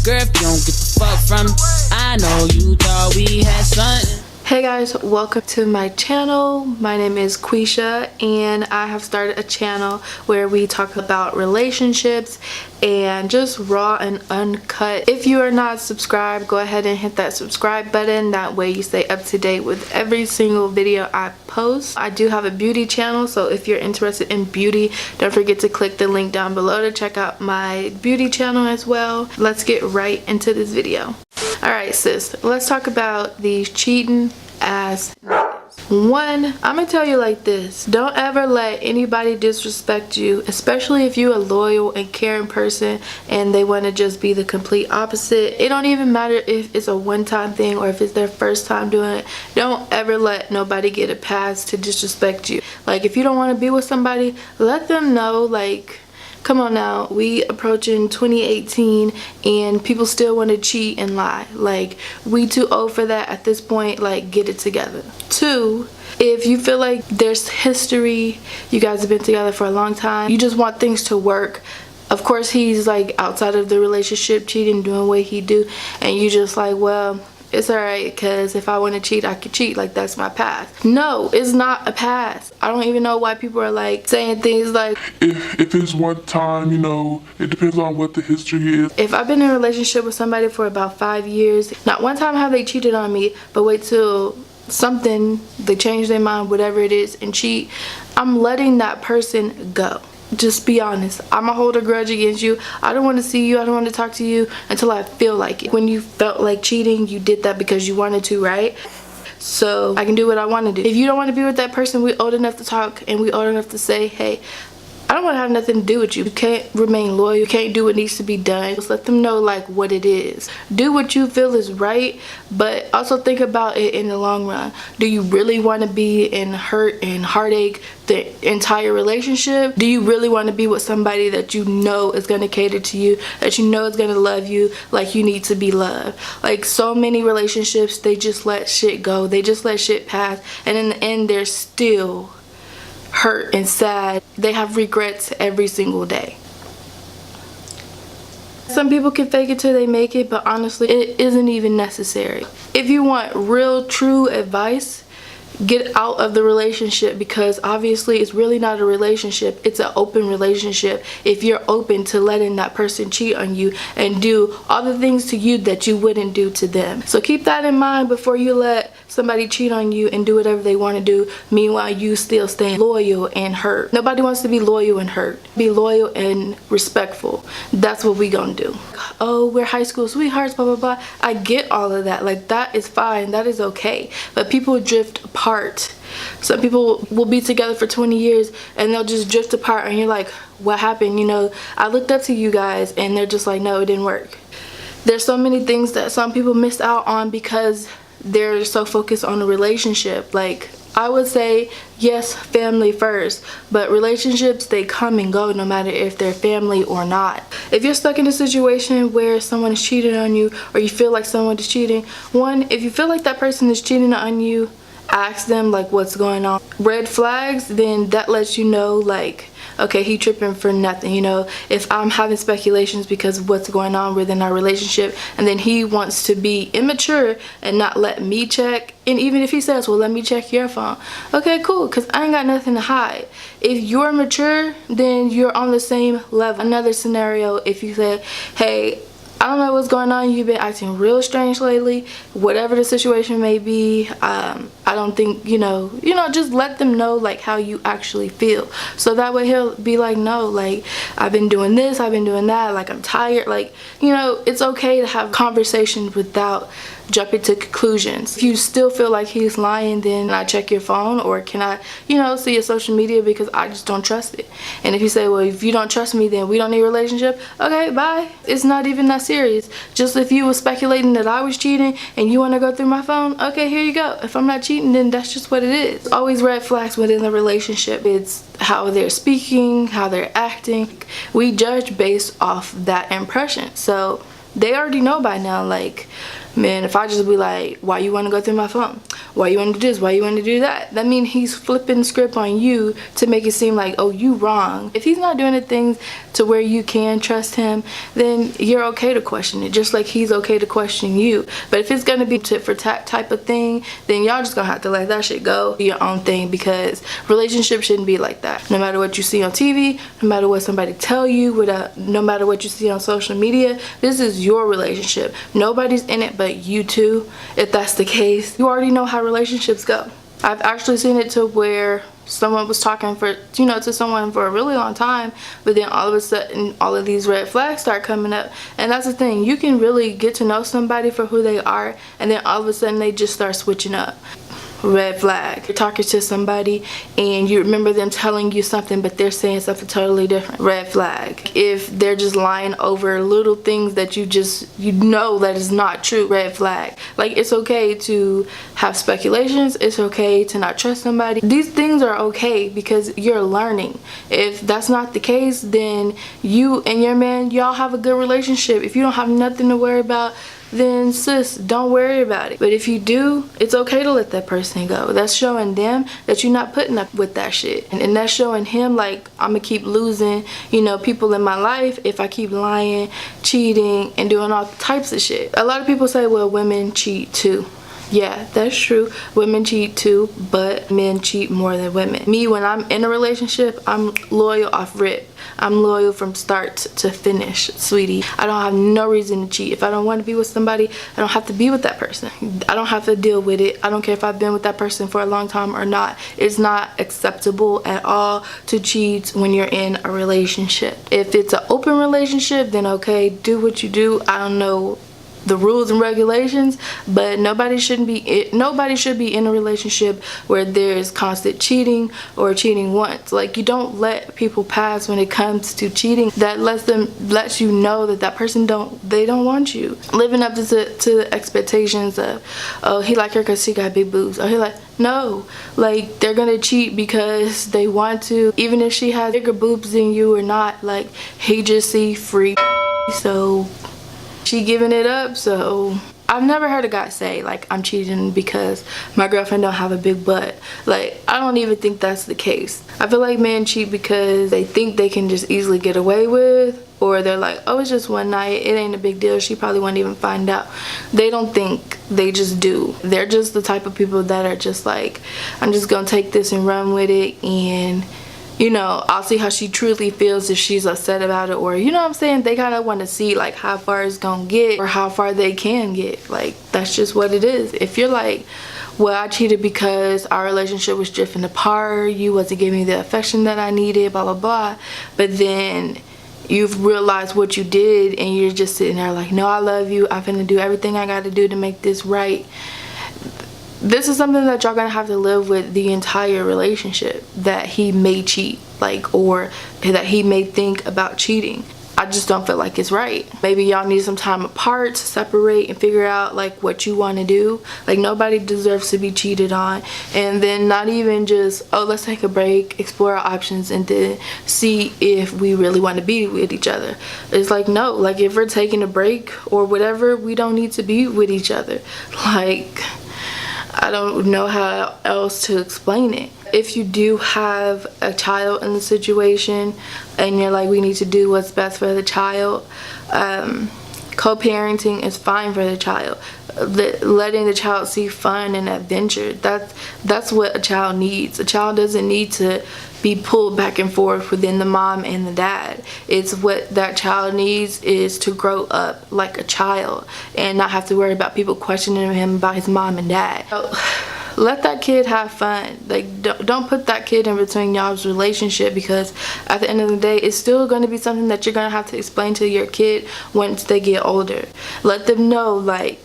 Girl, if you don't get the fuck from me, I know you thought we had something. Hey guys, welcome to my channel. My name is Quisha and I have started a channel where we talk about relationships and just raw and uncut. If you are not subscribed, go ahead and hit that subscribe button. That way you stay up to date with every single video I post. I do have a beauty channel, so if you're interested in beauty, don't forget to click the link down below to check out my beauty channel as well. Let's get right into this video. Alright sis, let's talk about these cheating ass niggas. One, I'm gonna tell you like this: don't ever let anybody disrespect you, especially if you're a loyal and caring person and they want to just be the complete opposite. It don't even matter if it's a one-time thing or if it's their first time doing it. Don't ever let nobody get a pass to disrespect you. Like, if you don't want to be with somebody, let them know. Like, come on now, we approaching 2018 and people still want to cheat and lie. Like, we too old for that at this point. Like, get it together. Two, if you feel like there's history, you guys have been together for a long time, you just want things to work. Of course he's like outside of the relationship cheating, doing what he do, and you just like, well, it's alright, because if I want to cheat, I could cheat. Like, that's my path. No, it's not a path. I don't even know why people are like saying things like, if it's one time, you know, it depends on what the history is. If I've been in a relationship with somebody for about 5 years, not one time have they cheated on me, but wait till something, they change their mind, whatever it is, and cheat, I'm letting that person go. Just be honest. I'ma hold a grudge against you. I don't want to see you. I don't want to talk to you until I feel like it. When you felt like cheating, you did that because you wanted to, right? So I can do what I want to do. If you don't want to be with that person, we old enough to talk and we old enough to say, hey, I don't want to have nothing to do with you. You can't remain loyal. You can't do what needs to be done. Just let them know like what it is. Do what you feel is right, but also think about it in the long run. Do you really want to be in hurt and heartache the entire relationship? Do you really want to be with somebody that you know is going to cater to you, that you know is going to love you like you need to be loved? Like, so many relationships, they just let shit go. They just let shit pass, and in the end they're still hurt and sad. They have regrets every single day. Some people can fake it till they make it, but honestly, it isn't even necessary. If you want real, true advice, get out of the relationship, because obviously it's really not a relationship. It's an open relationship if you're open to letting that person cheat on you and do all the things to you that you wouldn't do to them. So keep that in mind before you let somebody cheat on you and do whatever they want to do, meanwhile you still staying loyal and hurt. Nobody wants to be loyal and hurt. Be loyal and respectful. That's what we gonna do. Oh, we're high school sweethearts, blah blah blah. I get all of that. Like, that is fine, that is okay, but people drift apart. Some people will be together for 20 years and they'll just drift apart, and you're like, what happened? You know, I looked up to you guys, and they're just like, no, it didn't work. There's so many things that some people miss out on because they're so focused on the relationship. Like, I would say, yes, family first, but relationships, they come and go no matter if they're family or not. If you're stuck in a situation where someone is cheating on you, or you feel like someone is cheating, one, if you feel like that person is cheating on you, ask them like what's going on. Red flags, then that lets you know like, okay, he tripping for nothing. You know, if I'm having speculations because of what's going on within our relationship, and then he wants to be immature and not let me check, and even if he says, well, let me check your phone, okay, cool, because I ain't got nothing to hide. If you're mature, then you're on the same level. Another scenario, if you said, hey, I don't know what's going on, you've been acting real strange lately, whatever the situation may be, I don't think, you know, just let them know like how you actually feel, so that way he'll be like, no, like, I've been doing this, I've been doing that, like, I'm tired. Like, you know, it's okay to have conversations without jumping to conclusions. If you still feel like he's lying, then can I check your phone, or can I, you know, see your social media, because I just don't trust it. And if you say, well, if you don't trust me, then we don't need a relationship, okay, bye. It's not even that serious. Just if you were speculating that I was cheating and you want to go through my phone, okay, here you go. If I'm not cheating, then that's just what it is. Always red flags within the relationship. It's how they're speaking, how they're acting. We judge based off that impression. So they already know by now, like, man, if I just be like, why you want to go through my phone? Why you want to do this? Why you want to do that? That means he's flipping the script on you to make it seem like, oh, you wrong. If he's not doing the things to where you can trust him, then you're okay to question it, just like he's okay to question you. But if it's gonna be tit for tat type of thing, then y'all just gonna have to let that shit go, do your own thing, because relationships shouldn't be like that. No matter what you see on TV, no matter what somebody tell you, no matter what you see on social media, this is your relationship. Nobody's in it but you two. If that's the case, you already know how relationships go. I've actually seen it to where someone was talking to someone for a really long time, but then all of a sudden all of these red flags start coming up. And that's the thing, you can really get to know somebody for who they are, and then all of a sudden they just start switching up. Red flag. You're talking to somebody and you remember them telling you something, but they're saying something totally different. Red flag. If they're just lying over little things that you know that is not true. Red flag. Like, it's okay to have speculations. It's okay to not trust somebody. These things are okay because you're learning. If that's not the case, then you and your man, y'all have a good relationship. If you don't have nothing to worry about, then sis, don't worry about it. But if you do, it's okay to let that person go. That's showing them that you're not putting up with that shit. And that's showing him, like, I'm gonna keep losing, people in my life if I keep lying, cheating, and doing all types of shit. A lot of people say, well, women cheat too. Yeah, that's true. Women cheat too, but men cheat more than women. Me, when I'm in a relationship, I'm loyal off rip. I'm loyal from start to finish, sweetie. I don't have no reason to cheat. If I don't want to be with somebody, I don't have to be with that person. I don't have to deal with it. I don't care if I've been with that person for a long time or not. It's not acceptable at all to cheat when you're in a relationship. If it's an open relationship, then okay, do what you do. I don't know the rules and regulations, but nobody should be in a relationship where there's constant cheating or cheating once. Like, you don't let people pass when it comes to cheating. That lets you know that person don't want you. Living up to the expectations of, oh, he like her because she got big boobs, or he like, no, like, they're gonna cheat because they want to, even if she has bigger boobs than you or not. Like, he just see free, so she giving it up. So I've never heard a guy say, like, I'm cheating because my girlfriend don't have a big butt. Like, I don't even think that's the case. I feel like men cheat because they think they can just easily get away with, or they're like, oh, it's just one night, it ain't a big deal, she probably won't even find out. They don't think, they just do. They're just the type of people that are just like, I'm just gonna take this and run with it, and I'll see how she truly feels if she's upset about it, or, what I'm saying? They kind of want to see, like, how far it's gonna get or how far they can get. Like, that's just what it is. If you're like, well, I cheated because our relationship was drifting apart, you wasn't giving me the affection that I needed, blah, blah, blah, but then you've realized what you did and you're just sitting there like, no, I love you, I'm gonna do everything I gotta do to make this right. This is something that y'all gonna have to live with the entire relationship, that he may cheat, like, or that he may think about cheating. I just don't feel like it's right. Maybe y'all need some time apart to separate and figure out, like, what you want to do. Like, nobody deserves to be cheated on. And then not even just, oh, let's take a break, explore our options, and then see if we really want to be with each other. It's like, no, like, if we're taking a break or whatever, we don't need to be with each other. Like, I don't know how else to explain it. If you do have a child in the situation and you're like, we need to do what's best for the child, co-parenting is fine for the child. Letting the child see fun and adventure, that's what a child needs. A child doesn't need to be pulled back and forth within the mom and the dad. It's what that child needs is to grow up like a child and not have to worry about people questioning him about his mom and dad. So, let that kid have fun. Like, don't put that kid in between y'all's relationship, because at the end of the day, it's still going to be something that you're going to have to explain to your kid once they get older. Let them know, like,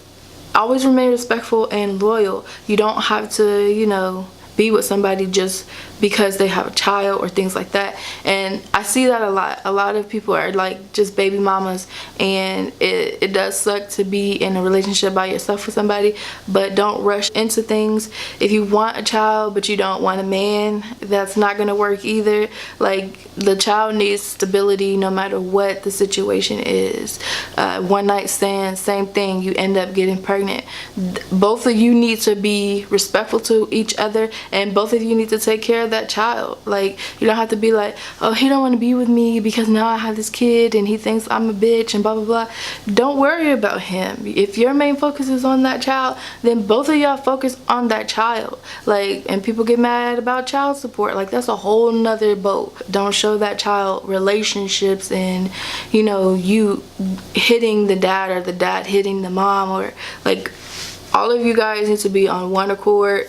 always remain respectful and loyal. You don't have to, be with somebody just because they have a child or things like that. And I see that a lot. A lot of people are like just baby mamas, and it does suck to be in a relationship by yourself with somebody, but don't rush into things. If you want a child but you don't want a man, that's not gonna work either. Like, the child needs stability no matter what the situation is. One night stand, same thing, you end up getting pregnant. Both of you need to be respectful to each other, and both of you need to take care of that child. Like, you don't have to be like, oh, he don't want to be with me because now I have this kid and he thinks I'm a bitch and blah blah blah. Don't worry about him. If your main focus is on that child, then both of y'all focus on that child. Like, and people get mad about child support. Like, that's a whole nother boat. Don't show that child relationships and, you know, you hitting the dad or the dad hitting the mom, or like, all of you guys need to be on one accord.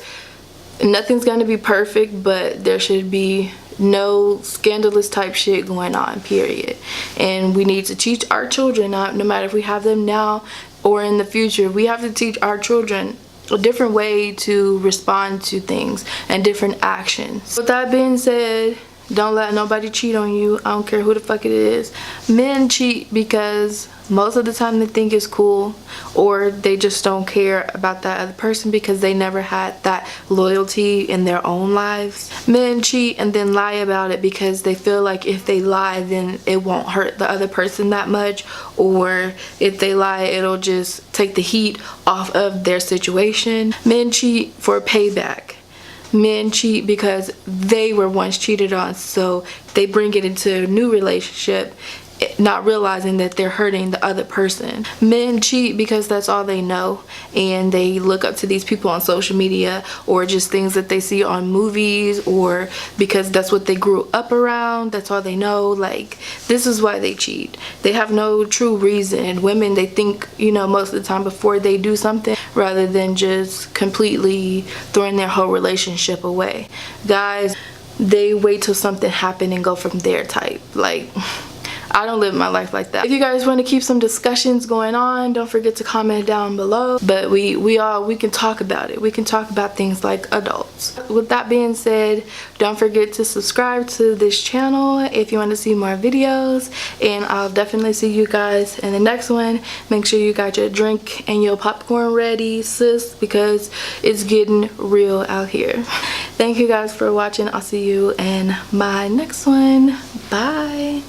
Nothing's gonna be perfect, but there should be no scandalous type shit going on, period. And we need to teach our children, no matter if we have them now or in the future, we have to teach our children a different way to respond to things and different actions. With that being said, don't let nobody cheat on you. I don't care who the fuck it is. Men cheat because most of the time they think it's cool, or they just don't care about that other person because they never had that loyalty in their own lives. Men cheat and then lie about it because they feel like if they lie, then it won't hurt the other person that much, or if they lie, it'll just take the heat off of their situation. Men cheat for payback. Men cheat because they were once cheated on, so they bring it into a new relationship, not realizing that they're hurting the other person. Men cheat because that's all they know, and they look up to these people on social media, or just things that they see on movies, or because that's what they grew up around, that's all they know. Like, this is why they cheat. They have no true reason. Women, they think, you know, most of the time before they do something, rather than just completely throwing their whole relationship away. Guys, they wait till something happened and go from there type. Like, I don't live my life like that. If you guys want to keep some discussions going on, don't forget to comment down below. But we can talk about it. We can talk about things like adults. With that being said, don't forget to subscribe to this channel if you want to see more videos, and I'll definitely see you guys in the next one. Make sure you got your drink and your popcorn ready, sis, because it's getting real out here. Thank you guys for watching. I'll see you in my next one. Bye.